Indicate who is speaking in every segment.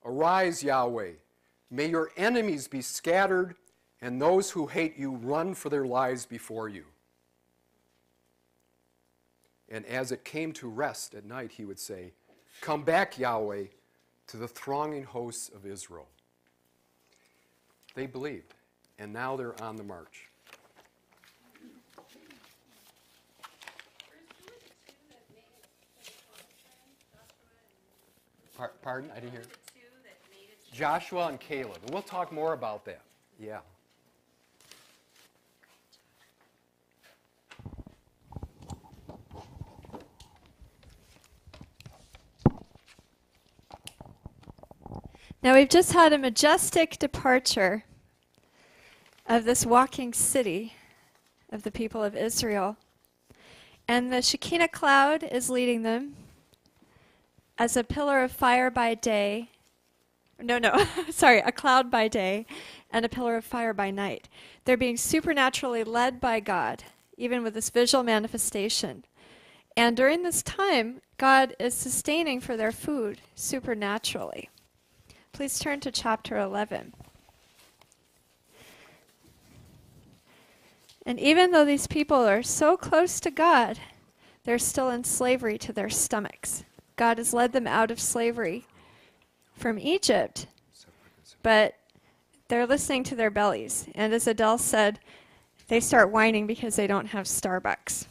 Speaker 1: Arise, Yahweh. May your enemies be scattered, and those who hate you run for their lives before you. And as it came to rest at night, he would say, Come back, Yahweh, to the thronging hosts of Israel. They believed, and now they're on the march. Pardon? I didn't hear. Joshua and Caleb. And we'll talk more about that. Yeah.
Speaker 2: Now we've just had a majestic departure of this walking city of the people of Israel. And the Shekinah cloud is leading them as a pillar of fire by day. A cloud by day and a pillar of fire by night. They're being supernaturally led by God, even with this visual manifestation. And during this time, God is sustaining for their food supernaturally. Please turn to chapter 11. And even though these people are so close to God, they're still in slavery to their stomachs. God has led them out of slavery from Egypt, but they're listening to their bellies. And as Adele said, they start whining because they don't have Starbucks.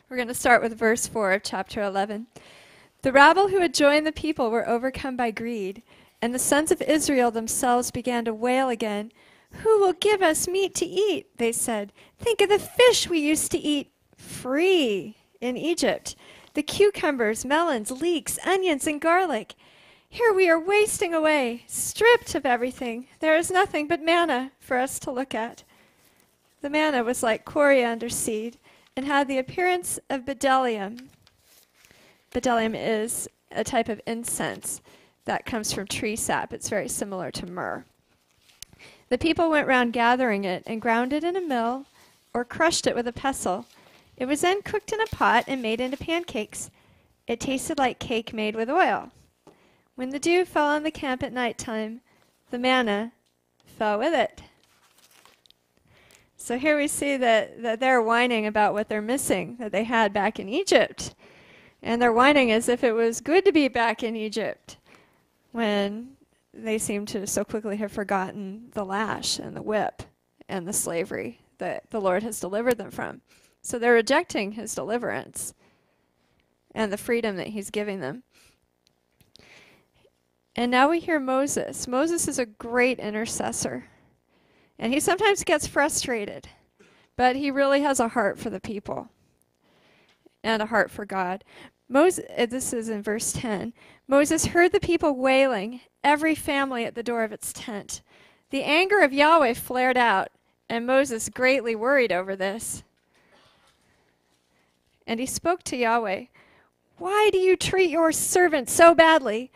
Speaker 2: We're going to start with verse 4 of chapter 11. The rabble who had joined the people were overcome by greed, and the sons of Israel themselves began to wail again. Who will give us meat to eat? They said. Think of the fish we used to eat free in Egypt, the cucumbers, melons, leeks, onions, and garlic. Here we are wasting away, stripped of everything. There is nothing but manna for us to look at. The manna was like coriander seed and had the appearance of bdellium. Bdellium is a type of incense that comes from tree sap. It's very similar to myrrh. The people went round gathering it and ground it in a mill or crushed it with a pestle. It was then cooked in a pot and made into pancakes. It tasted like cake made with oil. When the dew fell on the camp at night time, the manna fell with it. So here we see that they're whining about what they're missing that they had back in Egypt. And they're whining as if it was good to be back in Egypt when they seem to so quickly have forgotten the lash and the whip and the slavery that the Lord has delivered them from. So they're rejecting his deliverance and the freedom that he's giving them. And now we hear Moses. Moses is a great intercessor. And he sometimes gets frustrated, but he really has a heart for the people and a heart for God. This is in verse 10. Moses heard the people wailing, every family at the door of its tent. The anger of Yahweh flared out, and Moses greatly worried over this. And he spoke to Yahweh, Why do you treat your servant so badly?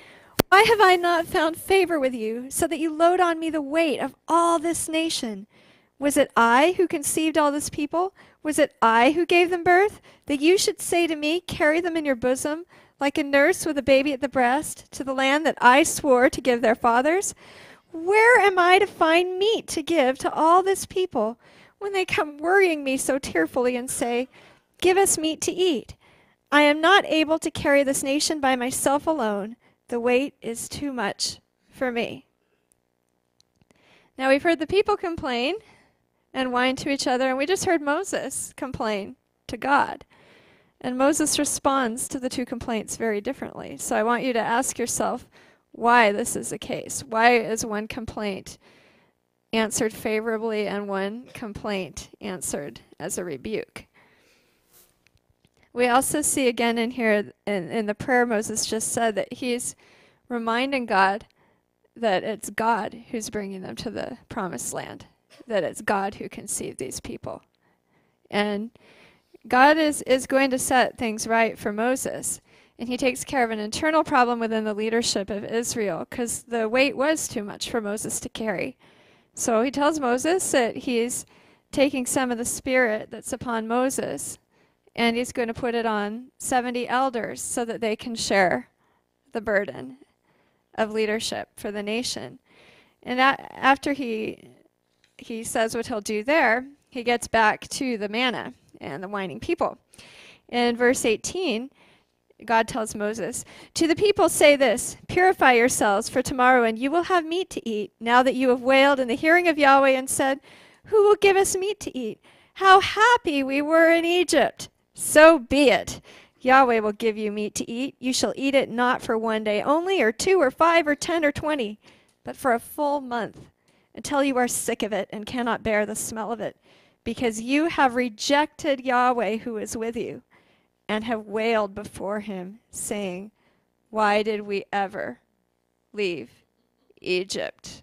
Speaker 2: Why have I not found favor with you, so that you load on me the weight of all this nation? Was it I who conceived all this people? Was it I who gave them birth? That you should say to me, Carry them in your bosom, like a nurse with a baby at the breast, to the land that I swore to give their fathers? Where am I to find meat to give to all this people, when they come worrying me so tearfully and say, Give us meat to eat? I am not able to carry this nation by myself alone. The weight is too much for me. Now we've heard the people complain and whine to each other, and we just heard Moses complain to God. And Moses responds to the two complaints very differently. So I want you to ask yourself why this is the case. Why is one complaint answered favorably and one complaint answered as a rebuke? We also see again in here, in the prayer Moses just said, that he's reminding God that it's God who's bringing them to the promised land, that it's God who conceived these people. And God is going to set things right for Moses, and he takes care of an internal problem within the leadership of Israel, because the weight was too much for Moses to carry. So he tells Moses that he's taking some of the spirit that's upon Moses, and he's going to put it on 70 elders so that they can share the burden of leadership for the nation. And after he says what he'll do there, he gets back to the manna and the whining people. In verse 18, God tells Moses, "To the people say this, purify yourselves for tomorrow, and you will have meat to eat, now that you have wailed in the hearing of Yahweh and said, 'Who will give us meat to eat? How happy we were in Egypt!' So be it. Yahweh will give you meat to eat. You shall eat it not for 1 day only, or 2, or 5, or 10, or 20, but for a full month, until you are sick of it and cannot bear the smell of it, because you have rejected Yahweh who is with you, and have wailed before him, saying, 'Why did we ever leave Egypt?'"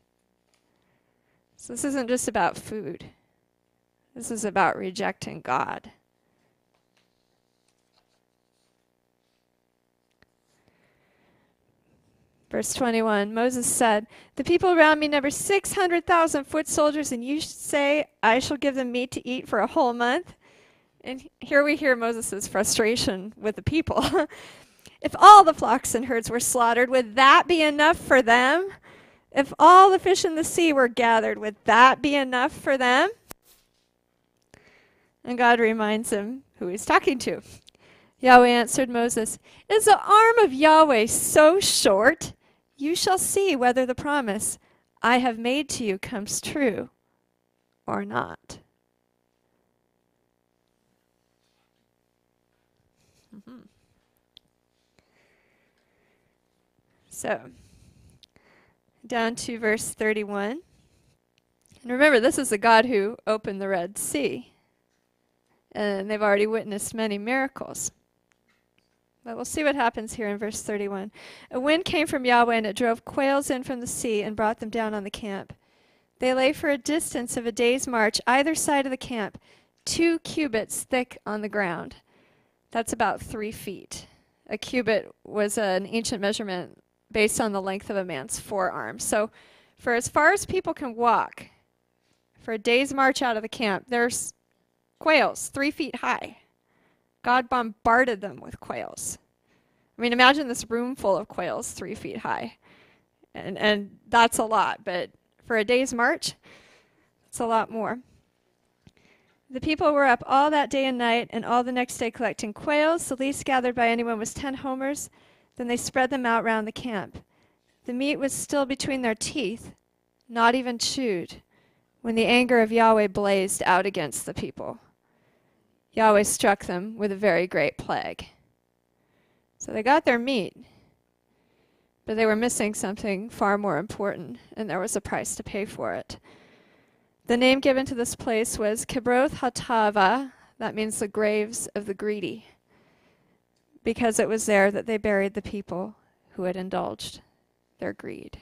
Speaker 2: So this isn't just about food. This is about rejecting God. Verse 21, Moses said, "The people around me number 600,000 foot soldiers, and you say I shall give them meat to eat for a whole month?" And here we hear Moses' frustration with the people. If all the flocks and herds were slaughtered, would that be enough for them? If all the fish in the sea were gathered, would that be enough for them? And God reminds him who he's talking to. Yahweh answered Moses, "Is the arm of Yahweh so short? You shall see whether the promise I have made to you comes true or not." So, down to verse 31. And remember, this is the God who opened the Red Sea. And they've already witnessed many miracles. But we'll see what happens here in verse 31. "A wind came from Yahweh, and it drove quails in from the sea and brought them down on the camp. They lay for a distance of a day's march either side of the camp, 2 cubits thick on the ground." That's about 3 feet. A cubit was an ancient measurement based on the length of a man's forearm. So for as far as people can walk, for a day's march out of the camp, there's quails 3 feet high. God bombarded them with quails. I mean, imagine this room full of quails 3 feet high. And that's a lot, but for a day's march, it's a lot more. "The people were up all that day and night, and all the next day collecting quails. The least gathered by anyone was 10 homers. Then they spread them out round the camp. The meat was still between their teeth, not even chewed, when the anger of Yahweh blazed out against the people. Yahweh struck them with a very great plague." So they got their meat, but they were missing something far more important, and there was a price to pay for it. The name given to this place was Kibroth Hattaavah. That means the graves of the greedy, because it was there that they buried the people who had indulged their greed.